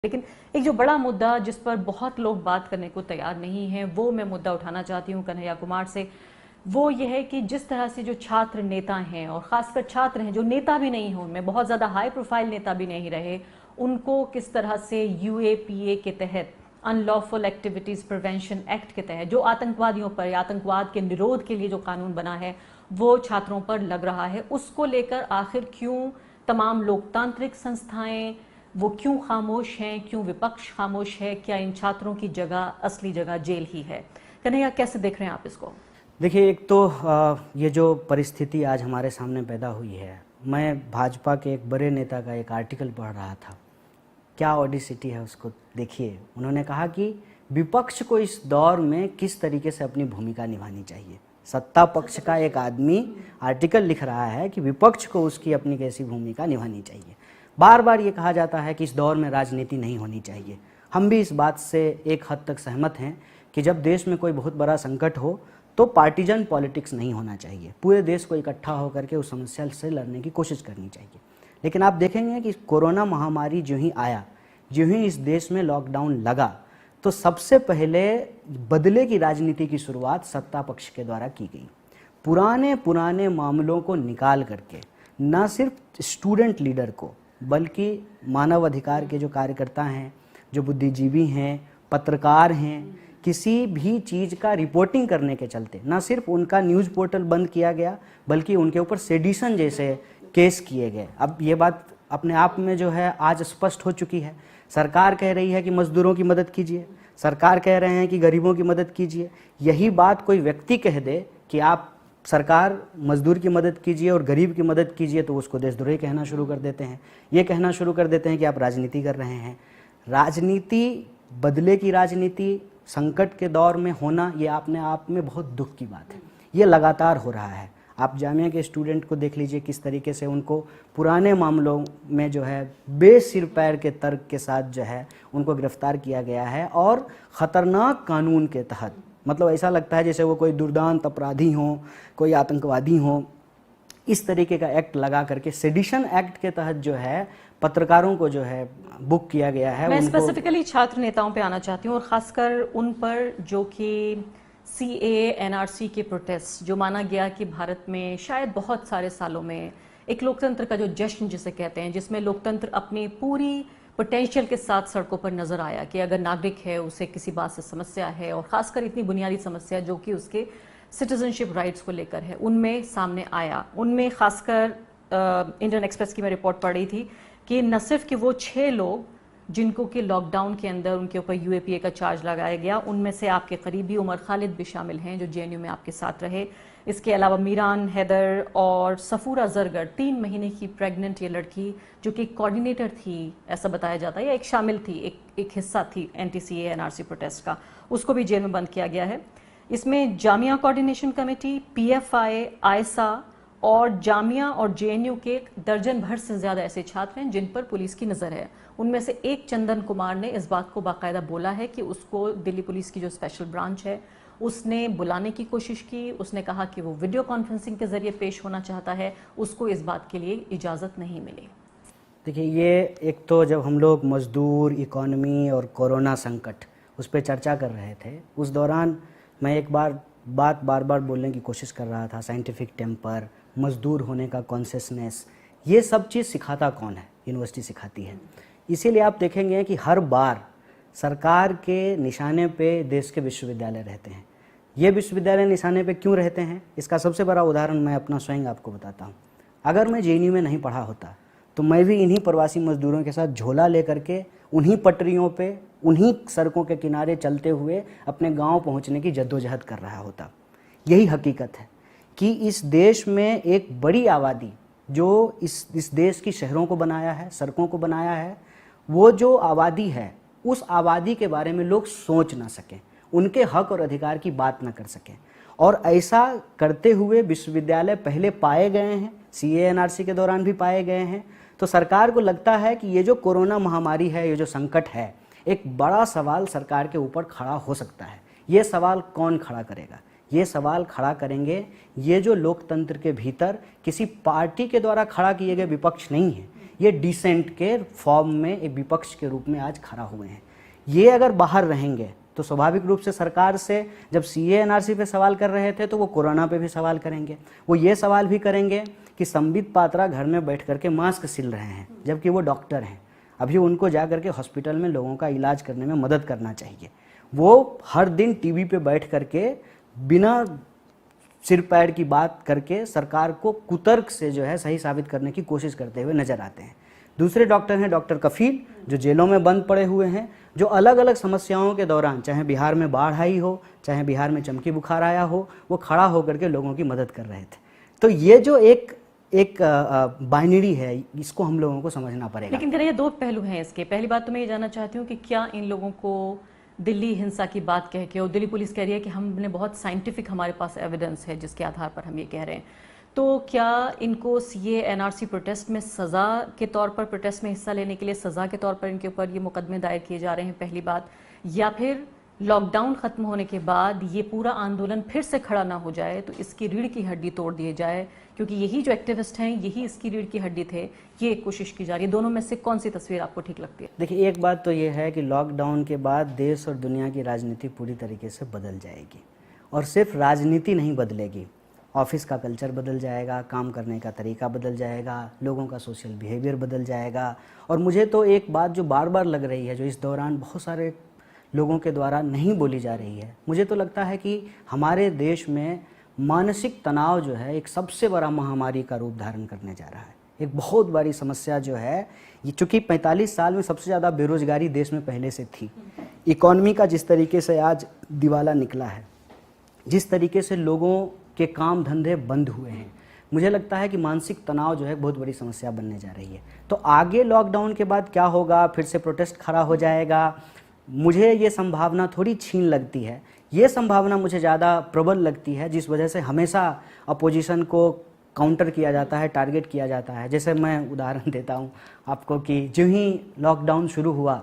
लेकिन एक जो बड़ा मुद्दा जिस पर बहुत लोग बात करने को तैयार नहीं हैं, वो मैं मुद्दा उठाना चाहती हूँ कन्हैया कुमार से। वो ये है कि जिस तरह से जो छात्र नेता हैं और खासकर छात्र हैं जो नेता भी नहीं हैं, उनमें बहुत ज़्यादा हाई प्रोफाइल नेता भी नहीं रहे, उनको किस तरह से यूएपीए के तहत, अनलॉफुल एक्टिविटीज़ प्रिवेंशन एक्ट के तहत, जो आतंकवादियों पर या आतंकवाद के निरोध के लिए जो कानून बना है वो छात्रों पर लग रहा है, उसको लेकर आखिर क्यों तमाम लोकतांत्रिक संस्थाएं वो क्यों खामोश हैं, क्यों विपक्ष खामोश है? क्या इन छात्रों की जगह, असली जगह जेल ही है? कन्हैया, कैसे देख रहे हैं आप इसको? देखिए, एक तो ये जो परिस्थिति आज हमारे सामने पैदा हुई है, मैं भाजपा के एक बड़े नेता का एक आर्टिकल पढ़ रहा था। क्या ऑडिसिटी है उसको देखिए। उन्होंने कहा कि विपक्ष को इस दौर में किस तरीके से अपनी भूमिका निभानी चाहिए। सत्ता पक्ष का एक आदमी आर्टिकल लिख रहा है कि विपक्ष को उसकी अपनी कैसी भूमिका निभानी चाहिए। बार बार ये कहा जाता है कि इस दौर में राजनीति नहीं होनी चाहिए। हम भी इस बात से एक हद तक सहमत हैं कि जब देश में कोई बहुत बड़ा संकट हो तो पार्टीजन पॉलिटिक्स नहीं होना चाहिए। पूरे देश को इकट्ठा होकर के उस समस्या से लड़ने की कोशिश करनी चाहिए। लेकिन आप देखेंगे कि कोरोना महामारी जो ही आया, जो ही इस देश में लॉकडाउन लगा, तो सबसे पहले बदले की राजनीति की शुरुआत सत्ता पक्ष के द्वारा की गई। पुराने मामलों को निकाल करके न सिर्फ स्टूडेंट लीडर को बल्कि मानव अधिकार के जो कार्यकर्ता हैं, जो बुद्धिजीवी हैं, पत्रकार हैं, किसी भी चीज़ का रिपोर्टिंग करने के चलते न सिर्फ उनका न्यूज़ पोर्टल बंद किया गया बल्कि उनके ऊपर सेडिशन जैसे केस किए गए। अब ये बात अपने आप में जो है आज स्पष्ट हो चुकी है। सरकार कह रही है कि मजदूरों की मदद कीजिए, सरकार कह रहे हैं कि गरीबों की मदद कीजिए। यही बात कोई व्यक्ति कह दे कि आप सरकार मजदूर की मदद कीजिए और गरीब की मदद कीजिए, तो उसको देशद्रोही कहना शुरू कर देते हैं। ये कहना शुरू कर देते हैं कि आप राजनीति कर रहे हैं। राजनीति, बदले की राजनीति संकट के दौर में होना, ये अपने आप में बहुत दुख की बात है। ये लगातार हो रहा है। आप जामिया के स्टूडेंट को देख लीजिए, किस तरीके से उनको पुराने मामलों में जो है बेसिर पैर के तर्क के साथ जो है उनको गिरफ्तार किया गया है और ख़तरनाक कानून के तहत, मतलब ऐसा लगता है जैसे वो कोई दुर्दांत अपराधी हों, कोई आतंकवादी हों। इस तरीके का एक्ट लगा करके, सेडिशन एक्ट के तहत जो है पत्रकारों को जो है बुक किया गया है। मैं स्पेसिफिकली छात्र नेताओं पे आना चाहती हूँ और खासकर उन पर जो कि सीएए एनआरसी के प्रोटेस्ट, जो माना गया कि भारत में शायद बहुत सारे सालों में एक लोकतंत्र का जो जश्न जिसे कहते हैं, जिसमें लोकतंत्र अपनी पूरी पोटेंशियल के साथ सड़कों पर नजर आया कि अगर नागरिक है, उसे किसी बात से समस्या है और खासकर इतनी बुनियादी समस्या जो कि उसके सिटीजनशिप राइट्स को लेकर है, उनमें सामने आया। उनमें खासकर इंडियन एक्सप्रेस की मैं रिपोर्ट पढ़ रही थी कि न सिर्फ कि वो 6 लोग जिनको कि लॉकडाउन के अंदर उनके ऊपर यूएपीए का चार्ज लगाया गया, उनमें से आपके करीबी उमर खालिद भी शामिल हैं जो जेएनयू में आपके साथ रहे। इसके अलावा मीरान हैदर और सफूरा जरगर, 3 महीने की प्रेग्नेंट ये लड़की जो कि कोऑर्डिनेटर थी, ऐसा बताया जाता है, या एक शामिल थी, एक हिस्सा थी एंटी-सीए एनआरसी प्रोटेस्ट का, उसको भी जेल में बंद किया गया है। इसमें जामिया कोऑर्डिनेशन कमेटी, पीएफआई, आयसा और जामिया और जेएनयू के दर्जन भर से ज्यादा ऐसे छात्र हैं जिन पर पुलिस की नजर है। उनमें से एक चंदन कुमार ने इस बात को बाकायदा बोला है कि उसको दिल्ली पुलिस की जो स्पेशल ब्रांच है उसने बुलाने की कोशिश की। उसने कहा कि वो वीडियो कॉन्फ्रेंसिंग के जरिए पेश होना चाहता है, उसको इस बात के लिए इजाजत नहीं मिली। देखिए, ये एक तो जब हम लोग मजदूर, इकोनॉमी और कोरोना संकट उस पर चर्चा कर रहे थे, उस दौरान मैं एक बार बार बार बोलने की कोशिश कर रहा था। साइंटिफिक टेम्पर, मजदूर होने का कॉन्शियसनेस, ये सब चीज़ सिखाता कौन है? यूनिवर्सिटी सिखाती है। इसीलिए आप देखेंगे कि हर बार सरकार के निशाने पे देश के विश्वविद्यालय रहते हैं। ये विश्वविद्यालय निशाने पे क्यों रहते हैं? इसका सबसे बड़ा उदाहरण मैं अपना स्वयं आपको बताता हूँ। अगर मैं जेएनयू में नहीं पढ़ा होता तो मैं भी इन्हीं प्रवासी मजदूरों के साथ झोला लेकर के उन्हीं पटरियों पे, उन्हीं सड़कों के किनारे चलते हुए अपने गांव पहुंचने की जद्दोजहद कर रहा होता। यही हकीकत है कि इस देश में एक बड़ी आबादी जो इस देश की शहरों को बनाया है, सड़कों को बनाया है, वो जो आबादी है, उस आबादी के बारे में लोग सोच ना सकें, उनके हक और अधिकार की बात ना कर सकें। और ऐसा करते हुए विश्वविद्यालय पहले पाए गए हैं, सीए एनआरसी के दौरान भी पाए गए हैं। तो सरकार को लगता है कि ये जो कोरोना महामारी है, ये जो संकट है, एक बड़ा सवाल सरकार के ऊपर खड़ा हो सकता है। ये सवाल कौन खड़ा करेगा? ये सवाल खड़ा करेंगे ये जो लोकतंत्र के भीतर किसी पार्टी के द्वारा खड़ा किए गए विपक्ष नहीं है, ये डिसेंट के फॉर्म में एक विपक्ष के रूप में आज खड़ा हुए हैं। ये अगर बाहर रहेंगे तो स्वाभाविक रूप से सरकार से जब सीए एनआरसी पे सवाल कर रहे थे तो वो कोरोना पे भी सवाल करेंगे। वो ये सवाल भी करेंगे कि संबित पात्रा घर में बैठ करके मास्क सिल रहे हैं जबकि वो डॉक्टर हैं। अभी उनको जा करके हॉस्पिटल में लोगों का इलाज करने में मदद करना चाहिए। वो हर दिन टीवी पे बैठ करके बिना सिर पैर की बात करके सरकार को कुतर्क से जो है सही साबित करने की कोशिश करते हुए नजर आते हैं। दूसरे डॉक्टर हैं डॉक्टर कफील, जो जेलों में बंद पड़े हुए हैं, जो अलग अलग समस्याओं के दौरान, चाहे बिहार में बाढ़ आई हो, चाहे बिहार में चमकी बुखार आया हो, वो खड़ा होकर के लोगों की मदद कर रहे थे। तो ये जो एक बाइनरी है, इसको हम लोगों को समझना पड़ेगा। लेकिन करिए दो पहलू हैं इसके। पहली बात तो मैं ये जानना चाहती हूँ कि क्या इन लोगों को दिल्ली हिंसा की बात कह के, और दिल्ली पुलिस कह रही है कि हमने बहुत साइंटिफिक हमारे पास एविडेंस है जिसके आधार पर हम ये कह रहे हैं, तो क्या इनको सीए एनआरसी प्रोटेस्ट में सज़ा के तौर पर, प्रोटेस्ट में हिस्सा लेने के लिए सज़ा के तौर पर इनके ऊपर ये मुकदमे दायर किए जा रहे हैं, पहली बात, या फिर लॉकडाउन खत्म होने के बाद ये पूरा आंदोलन फिर से खड़ा ना हो जाए तो इसकी रीढ़ की हड्डी तोड़ दिए जाए, क्योंकि यही जो एक्टिविस्ट हैं यही इसकी रीढ़ की हड्डी थे, ये कोशिश की जा रही है। दोनों में से कौन सी तस्वीर आपको ठीक लगती है? देखिए, एक बात तो ये है कि लॉकडाउन के बाद देश और दुनिया की राजनीति पूरी तरीके से बदल जाएगी, और सिर्फ राजनीति नहीं बदलेगी, ऑफिस का कल्चर बदल जाएगा, काम करने का तरीका बदल जाएगा, लोगों का सोशल बिहेवियर बदल जाएगा। और मुझे तो एक बात जो बार बार लग रही है, जो इस दौरान बहुत सारे लोगों के द्वारा नहीं बोली जा रही है, मुझे तो लगता है कि हमारे देश में मानसिक तनाव जो है एक सबसे बड़ा महामारी का रूप धारण करने जा रहा है। एक बहुत बड़ी समस्या जो है ये, चूँकि 45 साल में सबसे ज़्यादा बेरोजगारी देश में पहले से थी, इकॉनमी का जिस तरीके से आज दिवाला निकला है, जिस तरीके से लोगों के काम धंधे बंद हुए हैं, मुझे लगता है कि मानसिक तनाव जो है बहुत बड़ी समस्या बनने जा रही है। तो आगे लॉकडाउन के बाद क्या होगा, फिर से प्रोटेस्ट खड़ा हो जाएगा, मुझे ये संभावना थोड़ी छीन लगती है। ये संभावना मुझे ज़्यादा प्रबल लगती है जिस वजह से हमेशा अपोजिशन को काउंटर किया जाता है, टारगेट किया जाता है। जैसे मैं उदाहरण देता हूँ आपको कि जो ही लॉकडाउन शुरू हुआ,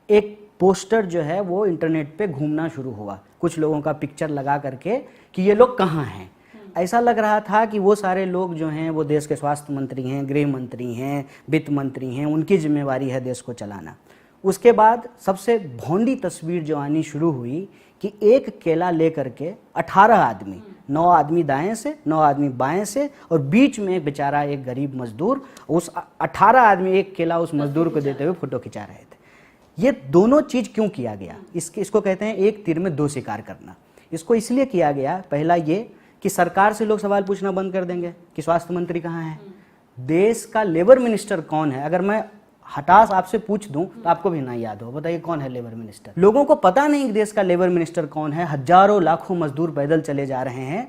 एक पोस्टर जो है वो इंटरनेट पे घूमना शुरू हुआ, कुछ लोगों का पिक्चर लगा करके कि ये लोग कहाँ हैं। ऐसा लग रहा था कि वो सारे लोग जो हैं वो देश के स्वास्थ्य मंत्री हैं, गृह मंत्री हैं, वित्त मंत्री हैं, उनकी जिम्मेवारी है देश को चलाना। उसके बाद सबसे भौंडी तस्वीर जो आनी शुरू हुई कि एक केला लेकर के 18 आदमी, 9 आदमी दाएं से, 9 आदमी बाएं से, और बीच में एक बेचारा एक गरीब मजदूर, उस 18 आदमी एक केला उस मजदूर को देते हुए फोटो खिंचा रहे थे। ये दोनों चीज़ क्यों किया गया? इसको कहते हैं एक तीर में दो शिकार करना। इसको इसलिए किया गया, पहला ये कि सरकार से लोग सवाल पूछना बंद कर देंगे कि स्वास्थ्य मंत्री कहाँ है, देश का लेबर मिनिस्टर कौन है। अगर मैं हठास आपसे पूछ दूं तो आपको भी ना याद हो, बताइए कौन है लेबर मिनिस्टर। लोगों को पता नहीं देश का लेबर मिनिस्टर कौन है। हजारों लाखों मजदूर पैदल चले जा रहे हैं।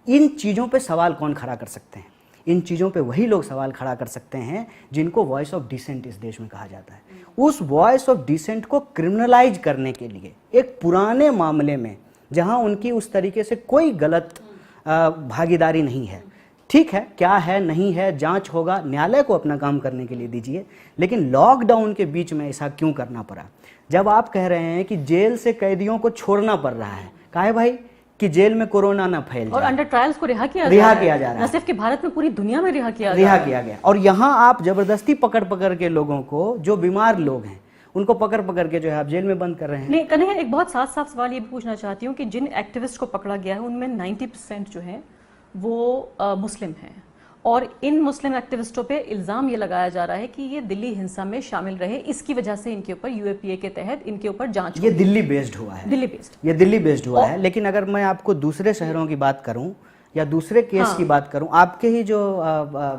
इन चीज़ों पे सवाल कौन खड़ा कर सकते हैं? इन चीज़ों पे वही लोग सवाल खड़ा कर सकते हैं जिनको वॉइस ऑफ डिसेंट इस देश में कहा जाता है। उस वॉइस ऑफ डिसेंट को क्रिमिनलाइज करने के लिए एक पुराने मामले में, जहां उनकी उस तरीके से कोई गलत भागीदारी नहीं है, ठीक है, क्या है नहीं है जांच होगा, न्यायालय को अपना काम करने के लिए दीजिए, लेकिन लॉकडाउन के बीच में ऐसा क्यों करना पड़ा? जब आप कह रहे हैं कि जेल से कैदियों को छोड़ना पड़ रहा है, काहे भाई कि जेल में कोरोना ना फैल जाए, और अंडर ट्रायल्स को रिहा किया जा रहा है, न सिर्फ कि भारत में पूरी दुनिया में रिहा किया गया। और यहाँ आप जबरदस्ती पकड़ के लोगों को, जो बीमार लोग हैं उनको पकड़ के जो है आप जेल में बंद कर रहे हैं। नहीं कन्हैया, एक बहुत साफ सवाल ये भी पूछना चाहती हूँ कि जिन एक्टिविस्ट को पकड़ा गया है उनमें 90% जो है वो मुस्लिम हैं, और इन मुस्लिम एक्टिविस्टों पे इल्ज़ाम ये लगाया जा रहा है कि ये दिल्ली हिंसा में शामिल रहे, इसकी वजह से इनके ऊपर यूएपीए के तहत इनके ऊपर जांच। ये दिल्ली बेस्ड हुआ है, ये दिल्ली बेस्ड हुआ है। लेकिन अगर मैं आपको दूसरे शहरों की बात करूं या दूसरे केस की बात करूं, आपके ही जो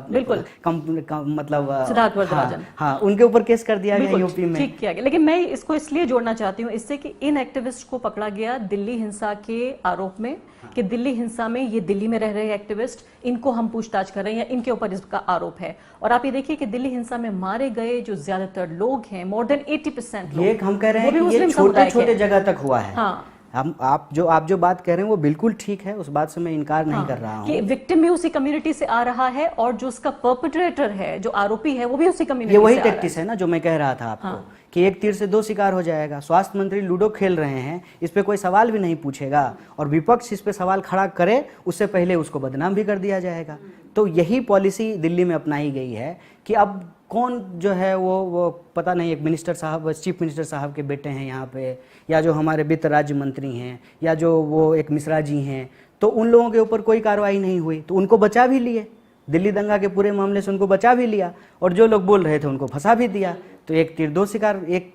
बिल्कुल मतलब सिद्धार्थ वरदराजन, हाँ, उनके ऊपर केस कर दिया गया यूपी में, ठीक किया गया। लेकिन मैं इसको इसलिए जोड़ना चाहती हूँ इससे कि इन एक्टिविस्ट को पकड़ा गया दिल्ली हिंसा के आरोप में, कि दिल्ली हिंसा में ये दिल्ली में रह रहे एक्टिविस्ट, इनको हम पूछताछ कर रहे हैं या इनके ऊपर इसका आरोप है। और आप ये देखिए कि दिल्ली हिंसा में मारे गए जो ज्यादातर लोग हैं, मोर देन 80% लोग, ये हम कह रहे हैं कि ये छोटे जगह तक हुआ है। हाँ, आप जो बात कह रहे हैं वो बिल्कुल ठीक है, उस बात से मैं इनकार नहीं कर रहा हूँ कि विक्टिम भी उसी कम्युनिटी से आ रहा है और जो उसका परपेट्रेटर है, जो आरोपी है, वो भी उसी कम्युनिटी से ये वही आ रहा है। टैक्टिस है ना जो मैं कह रहा था आपको, कि एक तीर से दो शिकार हो जाएगा। स्वास्थ्य मंत्री लूडो खेल रहे हैं, इस पे कोई सवाल भी नहीं पूछेगा और विपक्ष इस पे सवाल खड़ा करे उससे पहले उसको बदनाम भी कर दिया जाएगा। तो यही पॉलिसी दिल्ली में अपनाई गई है कि अब कौन जो है वो पता नहीं, एक मिनिस्टर साहब, चीफ मिनिस्टर साहब के बेटे हैं यहाँ पे, या जो हमारे वित्त राज्य मंत्री हैं, या जो वो एक मिश्रा जी हैं, तो उन लोगों के ऊपर कोई कार्रवाई नहीं हुई, तो उनको बचा भी लिए। दिल्ली दंगा के पूरे मामले से उनको बचा भी लिया और जो लोग बोल रहे थे उनको फंसा भी दिया। तो एक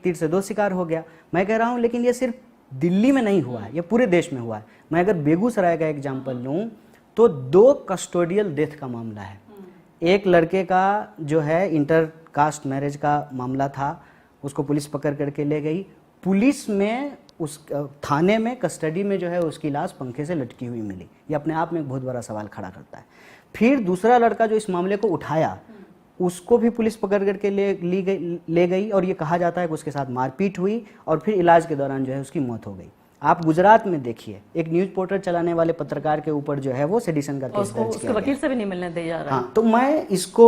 तीर से दो शिकार हो गया। मैं कह रहा हूँ लेकिन ये सिर्फ दिल्ली में नहीं हुआ है, ये पूरे देश में हुआ है। मैं अगर बेगूसराय का एग्जाम्पल लूँ तो 2 कस्टोडियल डेथ का मामला है। एक लड़के का जो है इंटर कास्ट मैरिज का मामला था, उसको पुलिस पकड़ करके ले गई। पुलिस में उस थाने में कस्टडी में जो है उसकी लाश पंखे से लटकी हुई मिली। ये अपने आप में एक बहुत बड़ा सवाल खड़ा करता है। फिर दूसरा लड़का जो इस मामले को उठाया उसको भी पुलिस पकड़ करके ले गई और ये कहा जाता है कि उसके साथ मारपीट हुई और फिर इलाज के दौरान जो है उसकी मौत हो गई। आप गुजरात में देखिए, एक न्यूज पोर्टल चलाने वाले पत्रकार के ऊपर जो है वो सेडिशन का केस दर्ज किया गया। वकील से भी नहीं मिलने दिया जा रहा। हाँ, तो मैं इसको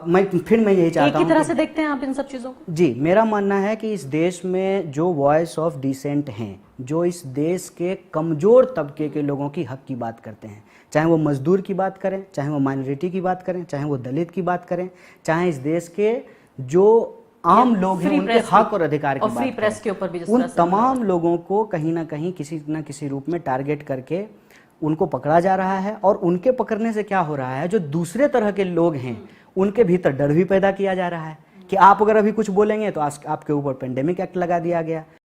मैं यही चाहता हूँ। एक ही तरह से देखते हैं आप इन सब चीजों को? जी, मेरा मानना है कि इस देश में जो वॉइस ऑफ डिसेंट हैं, जो इस देश के कमजोर तबके के लोगों की हक की बात करते हैं, चाहे वो मजदूर की बात करें, चाहे वो माइनॉरिटी की बात करें, चाहे वो दलित की बात करें, चाहे इस देश के जो आम लोग हैं उनके हक और अधिकार की बात फ्री प्रेस के ऊपर भी, उन तमाम लोगों को कहीं ना कहीं किसी न किसी रूप में टारगेट करके उनको पकड़ा जा रहा है। और उनके पकड़ने से क्या हो रहा है, जो दूसरे तरह के लोग हैं उनके भीतर डर भी पैदा किया जा रहा है कि आप अगर अभी कुछ बोलेंगे तो आपके ऊपर पेंडेमिक एक्ट लगा दिया गया।